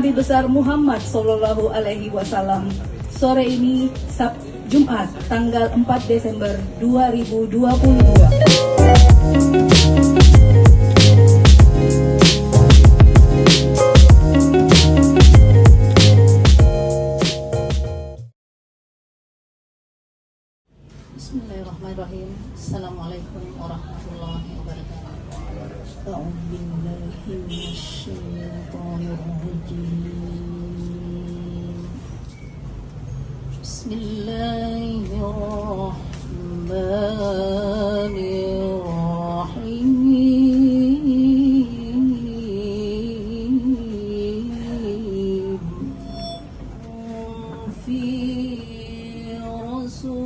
Nabi besar Muhammad Sallallahu Alaihi Wasallam. Sore ini Jumat tanggal 4 Desember 2022. Bismillahirrahmanirrahim. Assalamualaikum warahmatullahi wabarakatuh. A'udzu billahi minasyaitonir rajim. Bismillahirrahmanirrahim. Fi Rasulillahi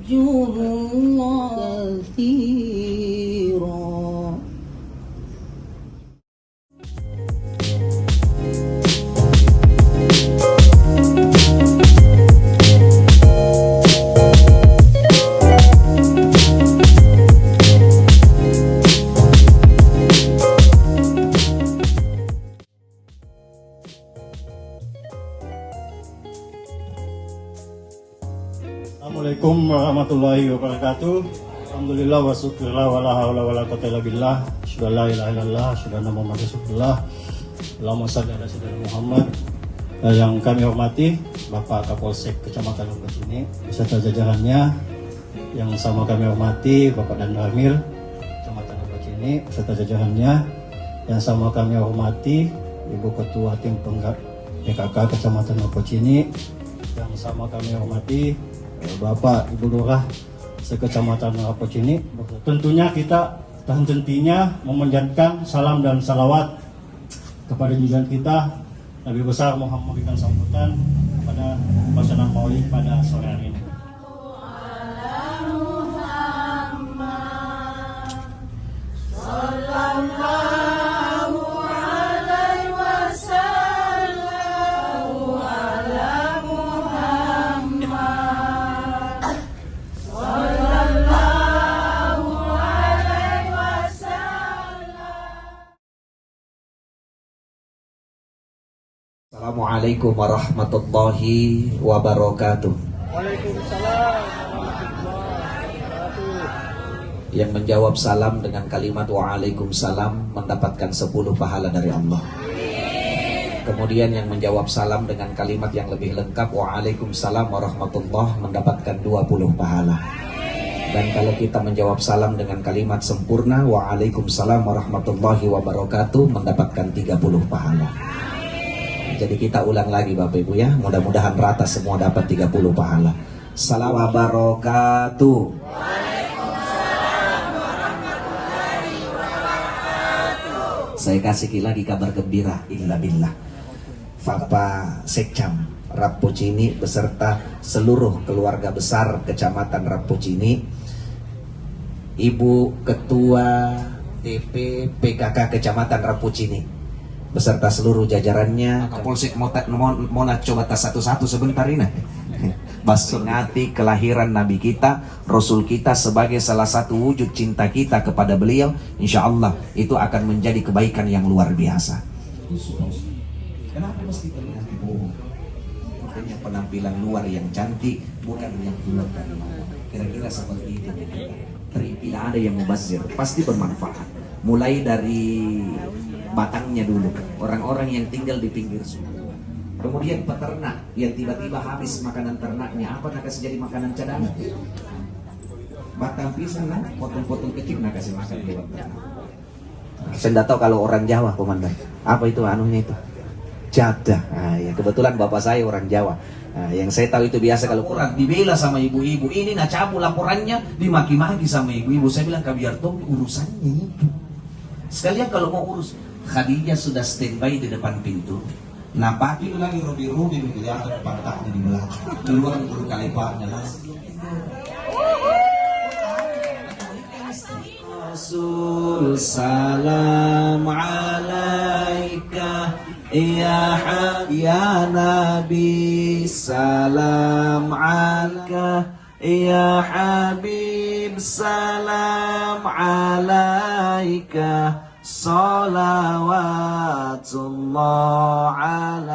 jurullah katsira. Assalamualaikum warahmatullahi wabarakatuh. Alhamdulillah wa syukurlah wa la haula wa la quwwata illa billah. Asyhadu an la ilaha illallah, asyhadu anna Muhammadar Rasulullah. Allahumma shalli ala sayyidina Muhammad. Yang kami hormati Bapak Kapolsek Kecamatan Lembacini beserta jajarannya, yang sama kami hormati Bapak Dan Ramil Kecamatan Lembacini beserta jajarannya, yang sama kami hormati Ibu Ketua Tim Penggerak PKK Kecamatan Lembacini, yang sama kami hormati Bapak Ibu Lurah sekecamatan Rapocini. Tentunya kita hentinya memanjatkan salam dan salawat kepada junjungan kita Nabi besar Muhammad, memberikan sambutan pada pelaksanaan Maulid pada sore hari ini. Assalamualaikum warahmatullahi wabarakatuh. Waalaikumsalam warahmatullahi wabarakatuh. Yang menjawab salam dengan kalimat waalaikumsalam mendapatkan 10 pahala dari Allah. Kemudian yang menjawab salam dengan kalimat yang lebih lengkap waalaikumsalam warahmatullahi mendapatkan 20 pahala. Dan kalau kita menjawab salam dengan kalimat sempurna waalaikumsalam warahmatullahi wabarakatuh mendapatkan 30 pahala. Jadi kita ulang lagi Bapak Ibu ya, mudah-mudahan rata semua dapat 30 pahala. Salam wabarakatuh. Waalaikumsalam warahmatullahi wabarakatuh. Saya kasih lagi kabar gembira, illa billah. Bapak Sekcam Rapocini beserta seluruh keluarga besar Kecamatan Rapocini, Ibu Ketua TP PKK Kecamatan Rapocini beserta seluruh jajarannya. Kapolsek mau coba tas satu-satu sebentar ini. Basingati kelahiran Nabi kita, Rasul kita sebagai salah satu wujud cinta kita kepada beliau. Insya Allah itu akan menjadi kebaikan yang luar biasa. Kenapa mesti terlihat bohong? Makanya penampilan luar yang cantik bukan yang bulat dari bawah. Kira-kira seperti itu. Tidak ada yang mubazir, pasti bermanfaat. Mulai dari batangnya dulu, orang-orang yang tinggal di pinggir sungai. Kemudian peternak yang tiba-tiba habis makanan ternaknya, apa nak kasih jadi makanan cadangan? Batang pisang lah, potong-potong kecil nak kasih makan hewan ternak. Saya tidak tahu kalau orang Jawa komandan, apa itu anunya itu? Jadah. Nah, ya kebetulan bapak saya orang Jawa. Nah, yang saya tahu itu biasa kalau kurang dibela sama ibu-ibu, ini nak cabut laporannya, dimaki-maki sama ibu-ibu. Saya bilang kabiar tong urusannya itu. Sekalian kalau mau urus, Khadijah sudah standby di depan pintu. Napaki lagi Robi-Robi kelihatan pantatnya di belakang. Keluar dulu kalipatnya langsung. Rasul salam alaika ya Nabi salam alaika ya Habib salam alaika salawatullah ala